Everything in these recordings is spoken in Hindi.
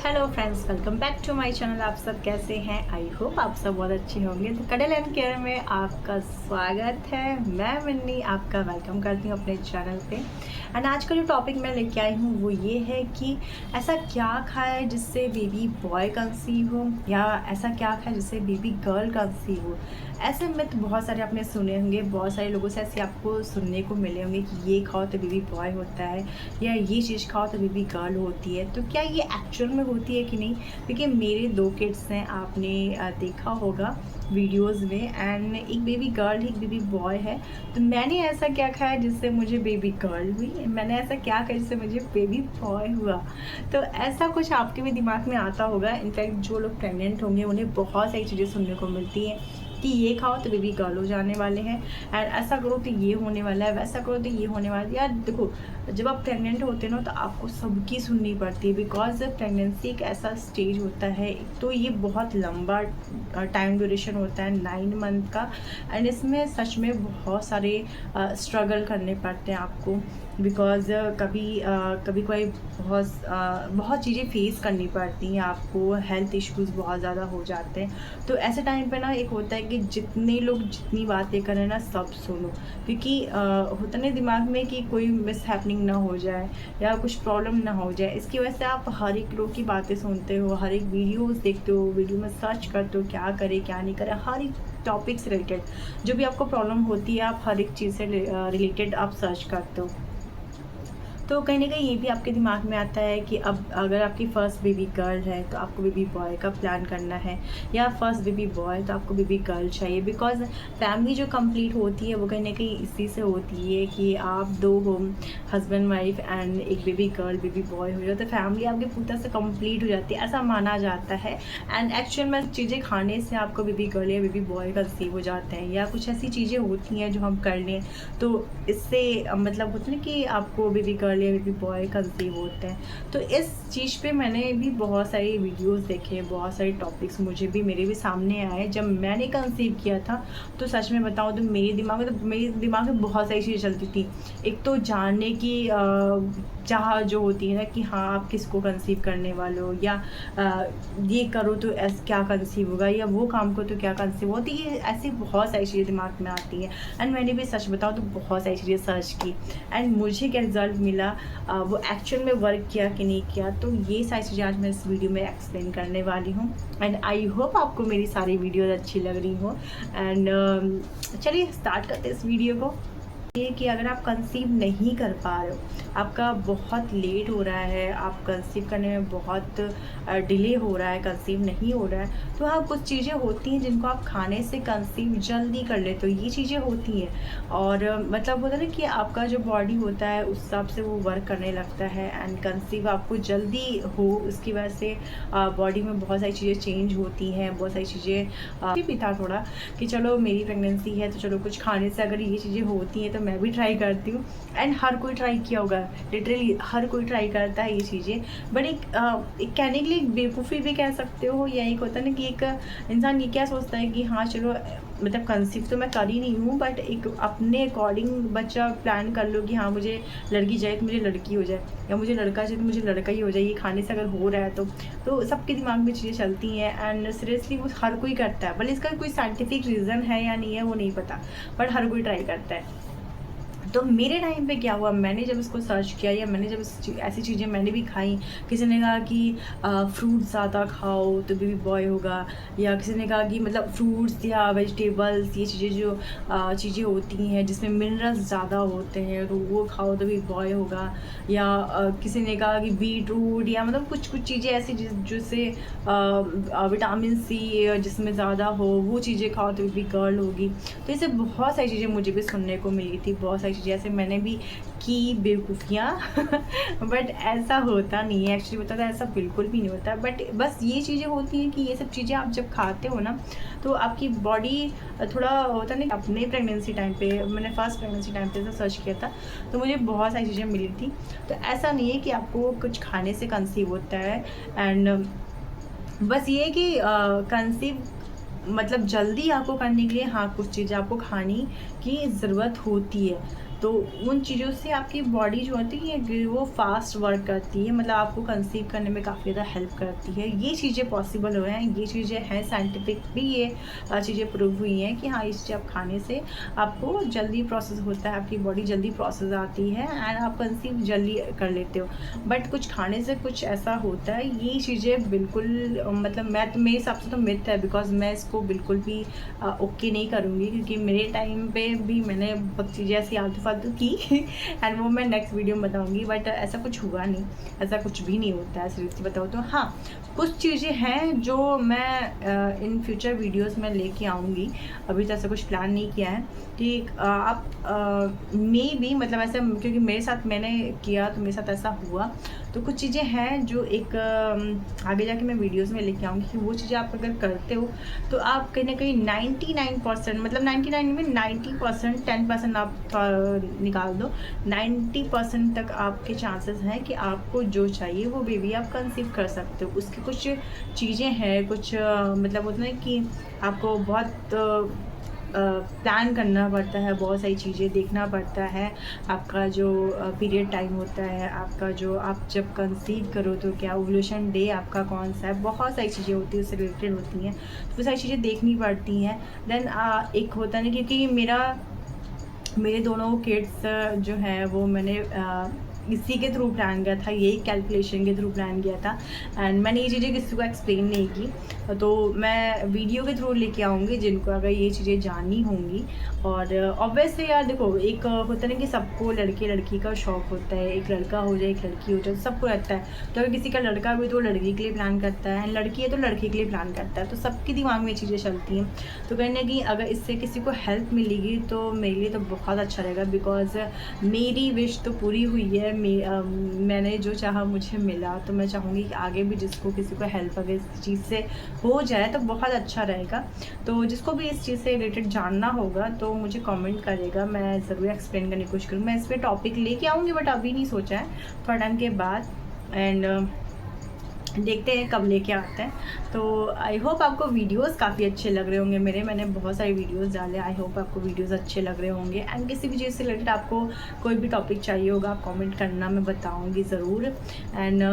Hello friends, welcome back to my channel. आप सब कैसे हैं? आई होप आप सब बहुत अच्छे होंगे। तो कडल एंड केयर में आपका स्वागत है। मैं मिन्नी आपका वेलकम करती हूँ अपने चैनल पे। एंड आज का जो टॉपिक मैं लेके आई हूँ वो ये है कि ऐसा क्या खाए जिससे बेबी बॉय कंसीव हो, या ऐसा क्या खाए जिससे बेबी गर्ल कंसीव हो। ऐसे मिथ बहुत सारे आपने सुने होंगे, बहुत सारे लोगों से ऐसे आपको सुनने को मिले होंगे कि ये खाओ तो बेबी बॉय होता है, या ये चीज़ खाओ तो बेबी गर्ल होती है। तो क्या ये एक्चुअल में होती है कि नहीं? क्योंकि मेरे 2 किड्स हैं, आपने देखा होगा वीडियोस में, एंड एक बेबी गर्ल एक बेबी बॉय है। तो मैंने ऐसा क्या खाया जिससे मुझे बेबी गर्ल हुई, मैंने ऐसा क्या खाया जिससे मुझे बेबी बॉय हुआ। तो ऐसा कुछ आपके भी दिमाग में आता होगा। इनफैक्ट जो लोग प्रेग्नेंट होंगे उन्हें बहुत सारी चीज़ें सुनने को मिलती हैं कि ये खाओ तो बेबी गर्ल हो जाने वाले हैं, एंड ऐसा करो तो ये होने वाला है, वैसा करो तो ये होने वाला है। यार देखो, जब आप प्रेग्नेंट होते हैं ना तो आपको सबकी सुननी पड़ती है, बिकॉज प्रेगनेंसी एक ऐसा स्टेज होता है, एक तो ये बहुत लंबा टाइम ड्यूरेशन होता है 9 मंथ का, एंड इसमें सच में बहुत सारे स्ट्रगल करने पड़ते हैं आपको, बिकॉज कभी कोई बहुत चीज़ें फेस करनी पड़ती हैं आपको, हेल्थ इश्यूज़ बहुत ज़्यादा हो जाते हैं। तो ऐसे टाइम पे ना एक होता है कि जितने लोग जितनी बातें करें ना सब सुनो, क्योंकि होता नहीं दिमाग में कि कोई मिस हैपनिंग ना हो जाए या कुछ प्रॉब्लम ना हो जाए। इसकी वजह से आप हर एक लोग की बातें सुनते हो, हर एक वीडियोस देखते हो, वीडियो में सर्च करते हो क्या करे क्या नहीं करे, हर एक टॉपिक से रिलेटेड जो भी आपको प्रॉब्लम होती है आप हर एक चीज़ से रिलेटेड आप सर्च करते हो। तो कहीं ना कहीं ये भी आपके दिमाग में आता है कि अब अगर आपकी फ़र्स्ट बेबी गर्ल है तो आपको बेबी बॉय का प्लान करना है, या फर्स्ट बेबी बॉय तो आपको बेबी गर्ल चाहिए। बिकॉज फैमिली जो कंप्लीट होती है वो कहीं ना कहीं इसी से होती है कि आप दो हो, हस्बैंड वाइफ, एंड एक बेबी गर्ल बेबी बॉय हो जाए तो फैमिली आपकी पूरी से कंप्लीट हो जाती है, ऐसा माना जाता है। एंड एक्चुअल में चीज़ें खाने से आपको बेबी गर्ल या बेबी बॉय कंसीव हो जाते हैं, या कुछ ऐसी चीज़ें होती हैं जो हम कर लें तो इससे मतलब होता है ना कि आपको बेबी गर्ल या बेबी बॉय कंसीव होते हैं। तो इस चीज़ पे मैंने भी बहुत सारी वीडियोस देखे, बहुत सारे टॉपिक्स मेरे भी सामने आए। जब मैंने कंसीव किया था तो सच में बताऊँ तो मेरे दिमाग में बहुत सारी चीज़ें चलती थी। एक तो जानने की चाह जो होती है ना कि हाँ आप किसको कंसीव करने वाले हो, या ये करो तो क्या कंसीव होगा, या वो काम को तो क्या कंसीव होती है। ऐसी बहुत सारी चीज़ें दिमाग में आती हैं। एंड मैंने भी सच बताऊँ तो बहुत सारी चीज़ें सर्च की, एंड मुझे क्या रिज़ल्ट मिला, वो एक्चुअल में वर्क किया कि नहीं किया, तो ये सारी चीज़ें आज मैं इस वीडियो में एक्सप्लेन करने वाली हूँ। एंड आई होप आपको मेरी सारी वीडियोज़ अच्छी लग रही हो। एंड चलिए स्टार्ट करते हैं इस वीडियो को। ये कि अगर आप कंसीव नहीं कर पा रहे हो, आपका बहुत लेट हो रहा है, आप कंसीव करने में बहुत डिले हो रहा है, कंसीव नहीं हो रहा है, तो हाँ कुछ चीज़ें होती हैं जिनको आप खाने से कंसीव जल्दी कर लेते हो। ये चीज़ें होती हैं, और मतलब होता है ना कि आपका जो बॉडी होता है उस हिसाब से वो वर्क करने लगता है, एंड कंसीव आपको जल्दी हो उसकी वजह से बॉडी में बहुत सारी चीज़ें चेंज होती हैं, बहुत सारी चीज़ें भी था थोड़ा कि चलो मेरी प्रेगनेंसी है तो चलो कुछ खाने से अगर ये चीज़ें होती हैं तो मैं भी ट्राई करती हूँ। एंड हर कोई ट्राई किया होगा, लिटरली हर कोई ट्राई करता है ये चीज़ें। बट एक कहने के लिए एक बेवकूफ़ी भी कह सकते हो, या एक होता है ना कि एक इंसान ये क्या सोचता है कि हाँ चलो मतलब कंसीव तो मैं कर ही नहीं हूँ, बट एक अपने अकॉर्डिंग बच्चा प्लान कर लो कि हाँ मुझे लड़की चाहिए तो मुझे लड़की हो जाए, या मुझे लड़का चाहिए तो मुझे लड़का ही हो जाए, ये खाने से अगर हो रहा है तो सबके दिमाग में चीज़ें चलती हैं। एंड सीरियसली वो हर कोई करता है, भले इसका कोई साइंटिफिक रीज़न है या नहीं है वो नहीं पता, बट हर कोई ट्राई करता है। तो मेरे टाइम पे क्या हुआ, मैंने जब इसको सर्च किया, या मैंने जब ऐसी चीज़ें मैंने भी खाई, किसी ने कहा कि फ्रूट्स ज़्यादा खाओ तो बेबी बॉय होगा, या किसी ने कहा कि मतलब फ्रूट्स या वेजिटेबल्स ये चीज़ें जो चीज़ें होती हैं जिसमें मिनरल्स ज़्यादा होते हैं तो वो खाओ तो बेबी बॉय होगा, या किसी ने कहा कि बीट रूट, या मतलब कुछ कुछ चीज़ें ऐसी जिससे विटामिन सी जिसमें ज़्यादा हो वो चीज़ें खाओ तो बेबी गर्ल होगी। तो ऐसे बहुत सारी चीज़ें मुझे भी सुनने को मिली थी, बहुत सारी जैसे मैंने भी की बेवकूफ़ियाँ बट ऐसा होता नहीं है, एक्चुअली बताता ऐसा बिल्कुल भी नहीं होता। बट बस ये चीज़ें होती हैं कि ये सब चीज़ें आप जब खाते हो ना तो आपकी बॉडी थोड़ा होता नहीं। अपने प्रेगनेंसी टाइम पे, मैंने फर्स्ट प्रेगनेंसी टाइम पे सर्च किया था तो मुझे बहुत सारी चीज़ें मिली थी। तो ऐसा नहीं है कि आपको कुछ खाने से कंसीव होता है। एंड बस ये है कि कंसीव मतलब जल्दी आपको करने के लिए हाँ कुछ चीज़ें आपको खाने की ज़रूरत होती है। तो उन चीज़ों से आपकी बॉडी जो होती है वो फास्ट वर्क करती है, मतलब आपको कंसीव करने में काफ़ी ज़्यादा हेल्प करती है। ये चीज़ें पॉसिबल हो हैं, ये चीज़ें हैं, साइंटिफिक भी ये चीज़ें प्रूव हुई हैं कि हाँ, इस चीज़ आप खाने से आपको जल्दी प्रोसेस होता है, आपकी बॉडी जल्दी प्रोसेस आती है एंड आप कंसीव जल्दी कर लेते हो। बट कुछ खाने से कुछ ऐसा होता है, ये चीज़ें बिल्कुल मतलब मेरे हिसाब से तो मिथ है, बिकॉज मैं इसको बिल्कुल भी ओके नहीं करूँगी, क्योंकि मेरे टाइम पे भी मैंने बहुत चीज़ें ऐसी आलतू फालतू की एंड वो मैं नेक्स्ट वीडियो में बताऊँगी। बट ऐसा कुछ हुआ नहीं, ऐसा कुछ भी नहीं होता है सीरियसली बताओ तो। हाँ, कुछ चीज़ें हैं जो मैं इन फ्यूचर वीडियोस में लेके आऊँगी, अभी तो ऐसा कुछ प्लान नहीं किया है कि आप मे भी मतलब ऐसा, क्योंकि मेरे साथ मैंने किया तो मेरे साथ ऐसा हुआ। तो कुछ चीज़ें हैं जो एक आगे जाके मैं वीडियोस में लेके आऊँगी कि वो चीज़ें आप अगर करते हो तो आप कहीं ना कहीं 99% मतलब 99 में 90%, 10% आप निकाल दो, 90% तक आपके चांसेस हैं कि आपको जो चाहिए वो बेबी आप कंसीव कर सकते हो। उसकी कुछ चीज़ें हैं, कुछ मतलब होता है कि आपको बहुत प्लान करना पड़ता है, बहुत सारी चीज़ें देखना पड़ता है। आपका जो पीरियड टाइम होता है, आपका जो आप जब कंसीव करो तो क्या ओव्यूलेशन डे आपका कौन सा है, बहुत सारी चीज़ें होती हैं, उससे रिलेटेड होती हैं, तो वो सारी चीज़ें देखनी पड़ती हैं। देन एक होता है ना, क्योंकि मेरे दोनों किड्स जो हैं वो मैंने इसी के थ्रू प्लान किया था, यही कैलकुलेशन के थ्रू प्लान किया था एंड मैंने ये चीज़ें किसी को एक्सप्लेन नहीं की। तो मैं वीडियो के थ्रू लेके आऊँगी जिनको अगर ये चीज़ें जाननी होंगी। और ऑब्वियसली यार देखो, एक होता है ना कि सबको लड़के लड़की का शौक़ होता है, एक लड़का हो जाए एक लड़की हो जाए, सबको रहता है। तो अगर किसी का लड़का भी तो लड़की के लिए प्लान करता है, एंड लड़की है तो लड़के के लिए प्लान करता है, तो सबके दिमाग में ये चीज़ें चलती हैं। तो कहीं ना कहीं अगर इससे किसी को हेल्प मिलेगी तो मेरे लिए तो बहुत अच्छा रहेगा, बिकॉज मेरी विश तो पूरी हुई है। मैंने जो चाहा मुझे मिला, तो मैं चाहूँगी कि आगे भी जिसको किसी को हेल्प अगर इस चीज़ से हो जाए तो बहुत अच्छा रहेगा। तो जिसको भी इस चीज़ से रिलेटेड जानना होगा तो मुझे कमेंट करेगा, मैं ज़रूर एक्सप्लेन करने की कोशिश करूँगी। मैं इस पर टॉपिक लेके आऊँगी, बट अभी नहीं सोचा है, थोड़ा टाइम के बाद एंड देखते हैं कब लेके आते हैं। तो आई होप आपको वीडियोस काफ़ी अच्छे लग रहे होंगे मैंने बहुत सारे वीडियोस डाले। आई होप आपको वीडियोस अच्छे लग रहे होंगे एंड किसी भी चीज़ से रिलेटेड आपको कोई भी टॉपिक चाहिए होगा आप कमेंट करना, मैं बताऊंगी ज़रूर। एंड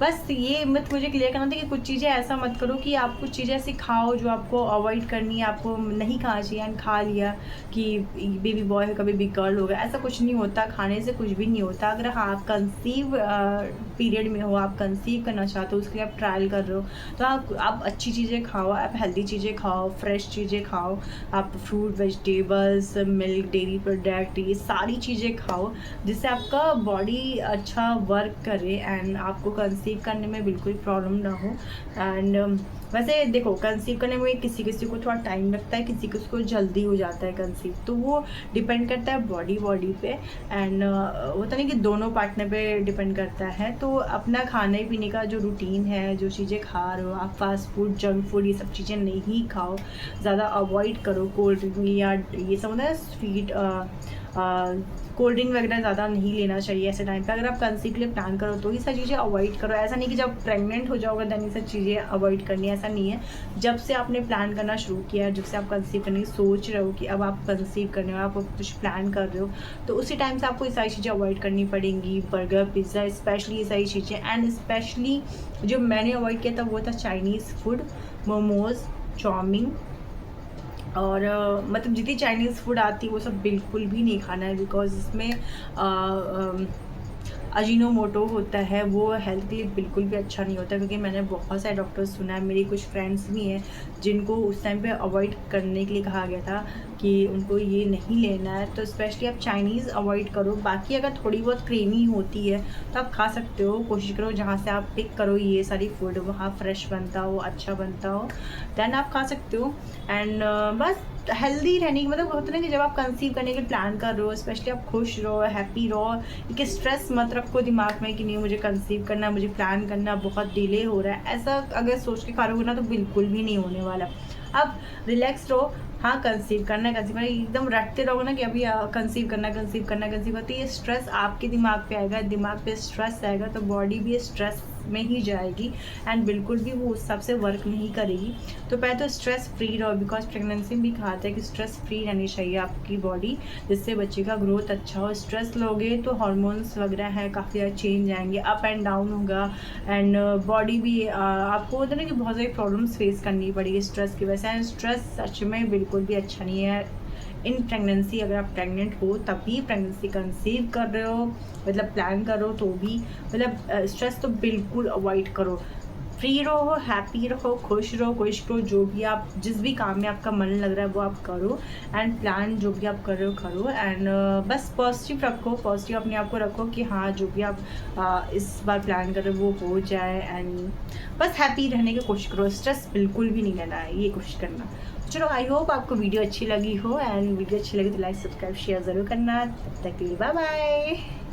बस ये मत मुझे क्लियर करना था कि कुछ चीज़ें ऐसा मत करो कि आप कुछ चीज़ें ऐसी खाओ जो आपको अवॉइड करनी है, आपको नहीं खाना चाहिए एंड खा लिया कि बेबी बॉय है कभी बेबी गर्ल हो गया, ऐसा कुछ नहीं होता। खाने से कुछ भी नहीं होता। अगर हाँ आप कंसीव पीरियड में हो, आप कंसीव करना चाहते हो, उसके लिए आप ट्रायल कर रहे हो, तो आप अच्छी चीज़ें खाओ, आप हेल्दी चीज़ें खाओ, फ्रेश चीज़ें खाओ, आप fruit vegetables milk dairy product ये सारी चीज़ें खाओ जिससे आपका बॉडी अच्छा वर्क करे एंड आपको कंसीव करने में बिल्कुल प्रॉब्लम ना हो। एंड वैसे देखो, कंसीव करने में किसी किसी को थोड़ा टाइम लगता है, किसी किसी को जल्दी हो जाता है कंसीव, तो वो डिपेंड करता है बॉडी पे एंड होता नहीं कि दोनों पार्टनर पे डिपेंड करता है। तो अपना खाने पीने का जो रूटीन है, जो चीज़ें खा रहे हो आप, फास्ट फूड जंक फूड ये सब चीज़ें नहीं खाओ, ज़्यादा अवॉइड करो। कोल्ड ड्रिंक या ये सब होता है स्वीट कोल्ड ड्रिंक वगैरह ज़्यादा नहीं लेना चाहिए ऐसे टाइम पे। अगर आप कंसीव के लिए प्लान करो तो ये सारी चीज़ें अवॉइड करो। ऐसा नहीं कि जब प्रेग्नेंट हो जाओगे देन ये सब चीज़ें अवॉइड करनी है, ऐसा नहीं है। जब से आपने प्लान करना शुरू किया है, जब से आप कंसीव करने की सोच रहे हो कि अब आप कंसीव करने हो, आप कुछ प्लान कर रहे हो, तो उसी टाइम से आपको ये सारी चीज़ें अवॉइड करनी पड़ेंगी। बर्गर पिज़्ज़ा स्पेशली ये सारी चीज़ें, एंड स्पेशली जो मैंने अवॉइड किया था वो था चाइनीज़ फूड, मोमोज़, चाउमीन और मतलब जितनी चाइनीज़ फूड आती है वो सब बिल्कुल भी नहीं खाना है, बिकॉज इसमें अजीनोमोटो होता है, वो हेल्थ के लिए बिल्कुल भी अच्छा नहीं होता। क्योंकि मैंने बहुत सारे डॉक्टर्स सुना है, मेरी कुछ फ्रेंड्स भी हैं जिनको उस टाइम पे अवॉइड करने के लिए कहा गया था कि उनको ये नहीं लेना है। तो स्पेशली आप चाइनीज़ अवॉइड करो। बाकी अगर थोड़ी बहुत क्रीमी होती है तो आप खा सकते हो, कोशिश करो जहाँ से आप पिक करो ये सारी फूड वहाँ फ्रेश बनता हो, अच्छा बनता हो, देन आप खा सकते हो। एंड बस हेल्दी रहने की मतलब होता है ना कि जब आप कंसीव करने के प्लान कर रहे हो, स्पेशली आप खुश रहो, हैप्पी रहो, एक स्ट्रेस मत रखो दिमाग में कि नहीं मुझे कंसीव करना, मुझे प्लान करना, बहुत डिले हो रहा है। ऐसा अगर सोच के खा रहे हो ना तो बिल्कुल भी नहीं होने वाला। आप रिलैक्स रहो। हाँ कंसीव करना है, कंसीव करना एकदम रटते रहोगे ना कि अभी कंसीव करना कंसीव करना कंसीव करना, तो ये स्ट्रेस आपके दिमाग पे आएगा, दिमाग पे स्ट्रेस आएगा तो बॉडी भी स्ट्रेस में ही जाएगी एंड बिल्कुल भी वो उस हिसाब से वर्क नहीं करेगी। तो पहले तो स्ट्रेस फ्री रहो, बिकॉज प्रेगनेंसी में भी कहा था कि स्ट्रेस फ्री रहनी चाहिए आपकी बॉडी, जिससे बच्चे का ग्रोथ अच्छा हो। स्ट्रेस लोगे तो हार्मोन्स वगैरह हैं काफ़ी ज़्यादा चेंज आएंगे, अप एंड डाउन होगा एंड बॉडी भी आपको होता है ना कि बहुत सारी प्रॉब्लम्स फेस करनी पड़ेगी स्ट्रेस की वजह से। एंड स्ट्रेस सच में बिल्कुल भी अच्छा नहीं है इन प्रेगनेंसी। अगर आप प्रेग्नेंट हो तभी प्रेगनेंसी कंसीव कर रहे हो, मतलब प्लान कर रहे हो, तो भी मतलब स्ट्रेस तो बिल्कुल अवॉइड करो। फ्री रहो, हैप्पी रहो, खुश रहो, जो भी आप जिस भी काम में आपका मन लग रहा है वो आप करो एंड प्लान जो भी आप कर रहे हो करो एंड बस पॉजिटिव रखो, पॉजिटिव अपने आप को रखो कि हाँ जो भी आप इस बार प्लान कर रहे हो वो हो जाए एंड बस हैप्पी रहने की कोशिश करो। स्ट्रेस बिल्कुल भी नहीं लेना है, ये कोशिश करना। चलो आई होप आपको वीडियो अच्छी लगी हो एंड वीडियो अच्छी लगी तो लाइक सब्सक्राइब शेयर ज़रूर करना। तब तक के लिए बाय बाय।